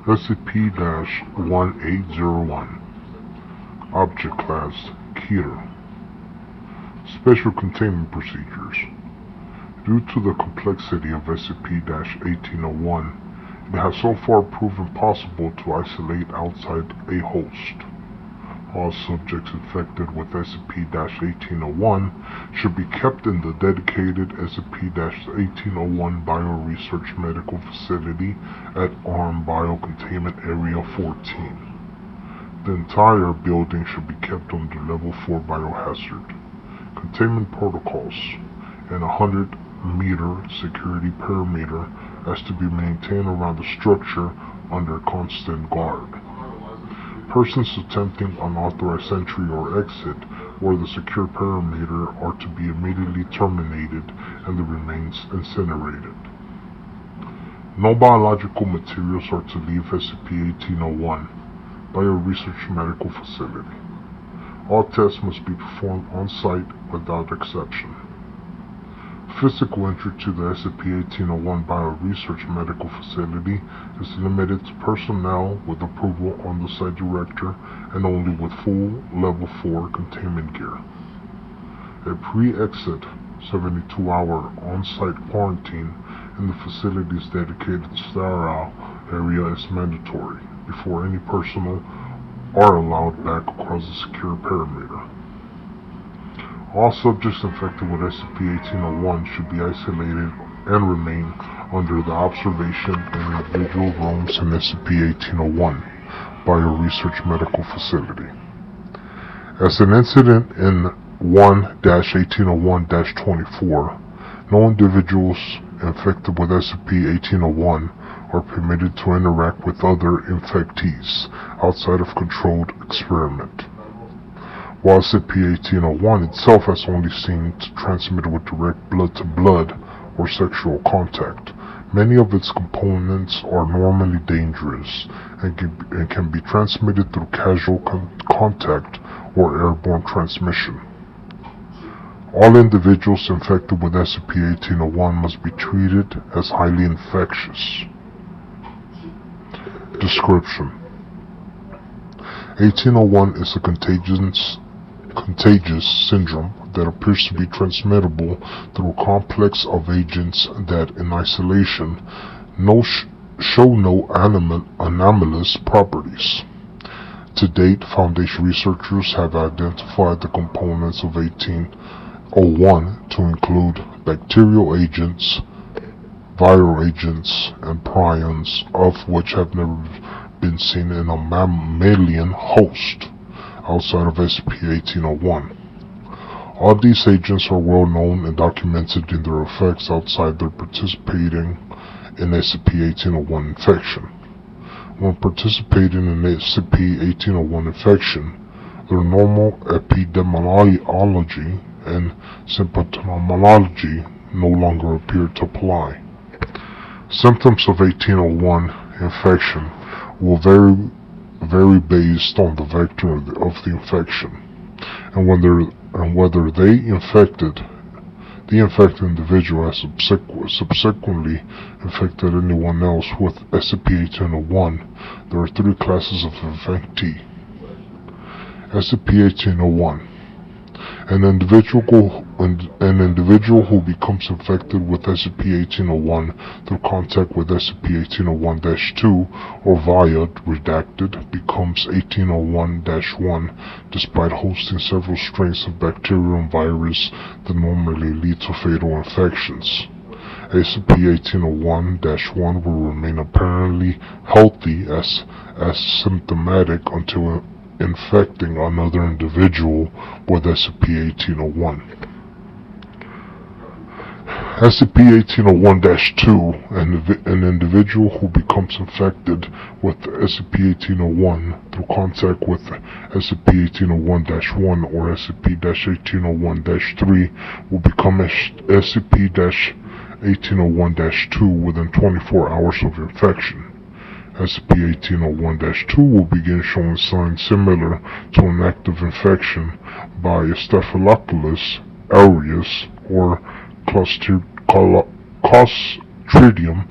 SCP-1801 Object Class Keter. Special Containment Procedures. Due to the complexity of SCP-1801, it has so far proven possible to isolate outside a host. All subjects infected with SCP-1801 should be kept in the dedicated SCP-1801 Bioresearch Medical Facility at ARM Biocontainment Area 14. The entire building should be kept under Level 4 Biohazard Containment Protocols, and a 100-meter security perimeter has to be maintained around the structure under constant guard. Persons attempting unauthorized entry or exit or the secure perimeter are to be immediately terminated and the remains incinerated. No biological materials are to leave SCP-1801 Bioresearch Medical Facility. All tests must be performed on-site without exception. Physical entry to the SCP-1801 Bioresearch Medical Facility is limited to personnel with approval on the site director and only with full Level 4 containment gear. A pre-exit 72-hour on-site quarantine in the facility's dedicated sterile area is mandatory before any personnel are allowed back across the secure perimeter. All subjects infected with SCP-1801 should be isolated and remain under the observation in individual rooms in SCP-1801 Bioresearch Medical Facility. As an incident in 1-1801-24, no individuals infected with SCP-1801 are permitted to interact with other infectees outside of controlled experiment. While SCP-1801 itself has only seen transmitted with direct blood-to-blood or sexual contact, many of its components are normally dangerous and can be transmitted through casual contact or airborne transmission. All individuals infected with SCP-1801 must be treated as highly infectious. Description: 1801 is a contagious syndrome that appears to be transmittable through a complex of agents that, in isolation, show no anomalous properties. To date, Foundation researchers have identified the components of 1801 to include bacterial agents, viral agents, and prions, of which have never been seen in a mammalian host outside of SCP-1801. All these agents are well known and documented in their effects outside their participating in SCP-1801 infection. When participating in SCP-1801 infection, their normal epidemiology and symptomology no longer appear to apply. Symptoms of 1801 infection will vary based on the vector of the infection and whether the infected individual has subsequently infected anyone else with SCP-1801. There are three classes of infectee. SCP-1801. An individual who becomes infected with SCP-1801 through contact with SCP-1801-2 or via redacted becomes 1801-1 despite hosting several strains of bacteria and virus that normally lead to fatal infections. SCP-1801-1 will remain apparently healthy as asymptomatic until infecting another individual with SCP-1801. SCP-1801-2, an individual who becomes infected with SCP-1801 through contact with SCP-1801-1 or SCP-1801-3 will become SCP-1801-2 within 24 hours of infection. SCP-1801-2 will begin showing signs similar to an active infection by Staphylococcus aureus or Clostridium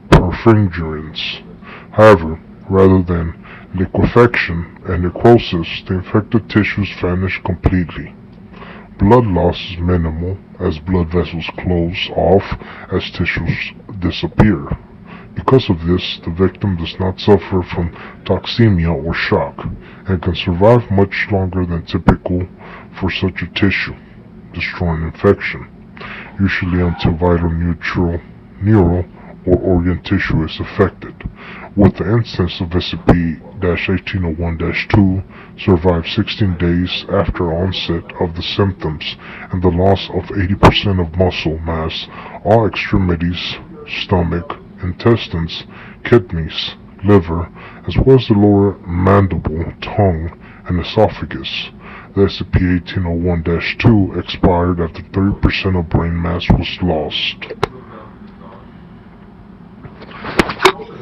perfringens. However, rather than liquefaction and necrosis, the infected tissues vanish completely. Blood loss is minimal as blood vessels close off as tissues disappear. Because of this, the victim does not suffer from toxemia or shock, and can survive much longer than typical for such a tissue-destroying infection, usually until vital neural or organ tissue is affected, with the instance of SCP-1801-2 survive 16 days after onset of the symptoms and the loss of 80% of muscle mass, all extremities, stomach, intestines, kidneys, liver, as well as the lower mandible, tongue, and esophagus. The SCP-1801-2 expired after 30% of brain mass was lost.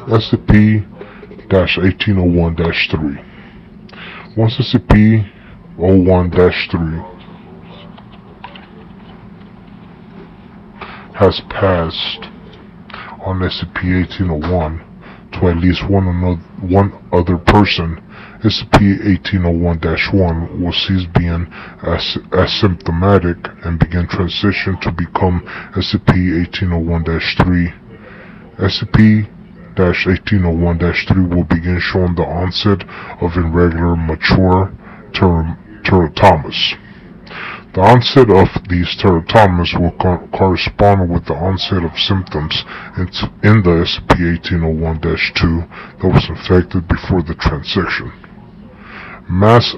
SCP-1801-3. Once SCP-01-3 has passed on SCP-1801 to at least one other person, SCP-1801-1 will cease being asymptomatic and begin transition to become SCP-1801-3. SCP-1801-3 will begin showing the onset of irregular mature teratomas. The onset of these teratomas will correspond with the onset of symptoms in the SCP-1801-2 that was infected before the transition. Mass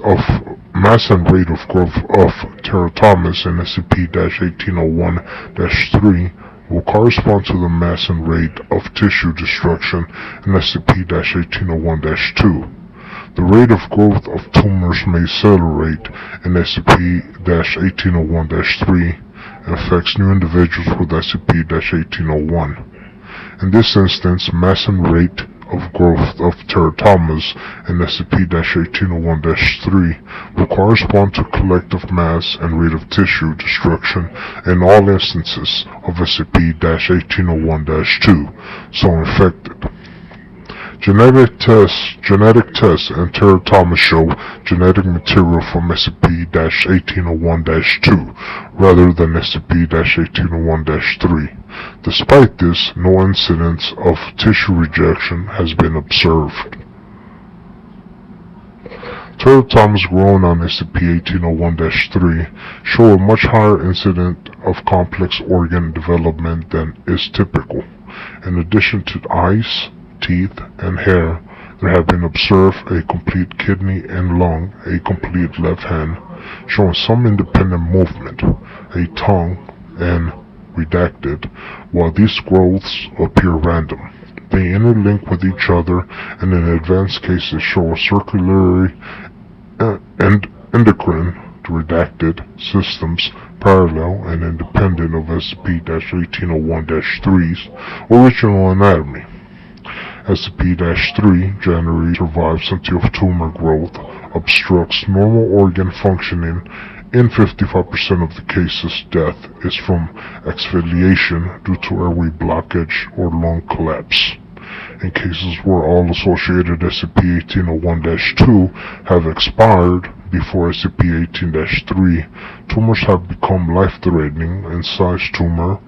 and rate of growth of teratomas in SCP-1801-3 will correspond to the mass and rate of tissue destruction in SCP-1801-2. The rate of growth of tumors may accelerate in SCP-1801-3 and affects new individuals with SCP-1801. In this instance, mass and rate of growth of teratomas in SCP-1801-3 will correspond to collective mass and rate of tissue destruction in all instances of SCP-1801-2 so infected. Genetic tests and teratoma show genetic material from SCP-1801-2 rather than SCP-1801-3. Despite this, no incidence of tissue rejection has been observed. Teratomas grown on SCP-1801-3 show a much higher incidence of complex organ development than is typical. In addition to eyes, teeth, and hair, there have been observed a complete kidney and lung, a complete left hand, showing some independent movement, a tongue, and redacted, while these growths appear random. They interlink with each other, and in advanced cases show a circular and endocrine redacted systems parallel and independent of SCP-1801-3's original anatomy. SCP-3 generally survives until tumor growth obstructs normal organ functioning. In 55% of the cases, death is from exfoliation due to airway blockage or lung collapse. In cases where all associated SCP-1801-2 have expired before SCP-18-3, tumors have become life-threatening and size tumor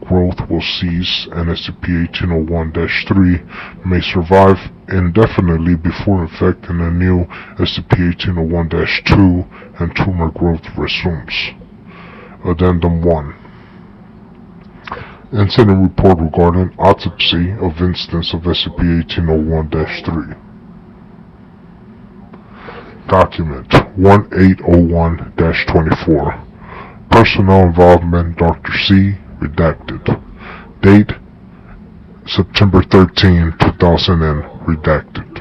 growth will cease, and SCP-1801-3 may survive indefinitely before infecting a new SCP-1801-2 and tumor growth resumes. Addendum 1. Incident report regarding autopsy of instance of SCP-1801-3. Document 1801-24. Personnel involvement Dr. C. Redacted. Date September 13, 2000 redacted.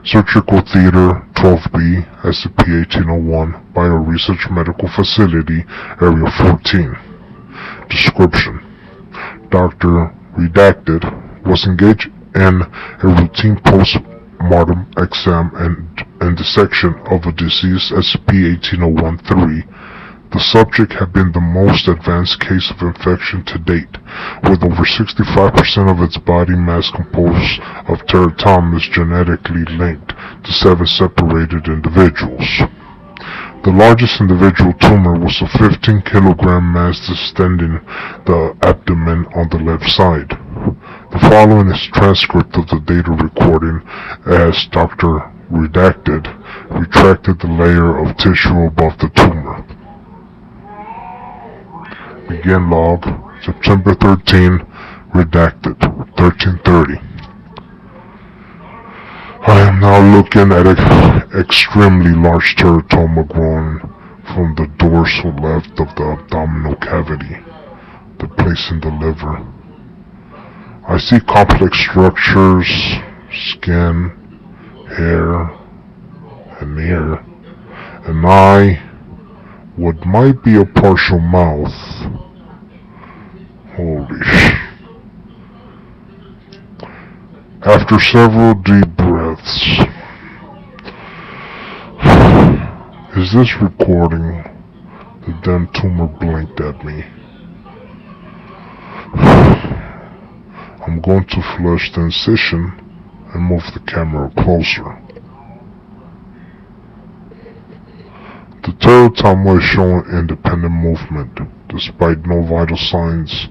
Surgical Theater 12B, SCP-1801, Bioresearch Medical Facility, Area 14. Description: Dr. Redacted was engaged in a routine post-mortem exam and dissection of a deceased SCP-1801-3. The subject had been the most advanced case of infection to date, with over 65% of its body mass composed of teratomas genetically linked to 7 separated individuals. The largest individual tumor was a 15-kilogram mass distending the abdomen on the left side. The following is transcript of the data recording as Dr. Redacted retracted the layer of tissue above the tumor. Begin log, September 13, redacted, 1330. I am now looking at an extremely large teratoma growing from the dorsal left of the abdominal cavity, the place in the liver. I see complex structures, skin, hair, and ear, an eye, what might be a partial mouth. Holy sh! After several deep breaths, is this recording? The damn tumor blinked at me. I'm going to flush the incision and move the camera closer. The teratoma is showing independent movement, despite no vital signs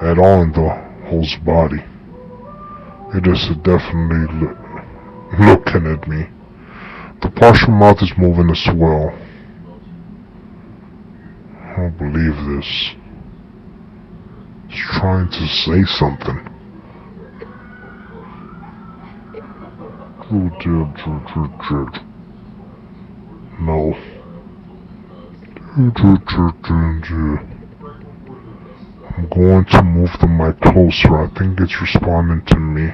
at all in the host's body. It is definitely looking at me. The partial mouth is moving as well. I don't believe this. It's trying to say something. No. I'm going to move the mic closer. I think it's responding to me.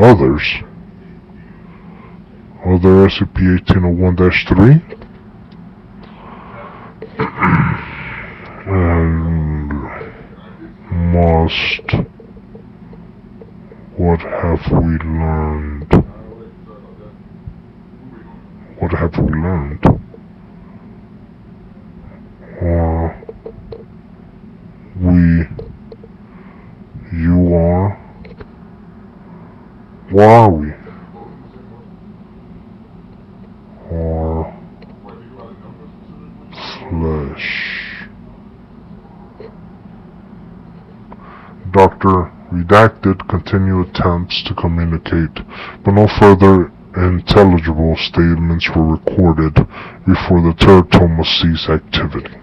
Others? Other SCP-1801-3? And must... What have we learned? What have we learned? Or you are? Where are we? Or flesh? Dr. Redacted continue attempts to communicate, but no further intelligible statements were recorded before the teratoma ceased activity.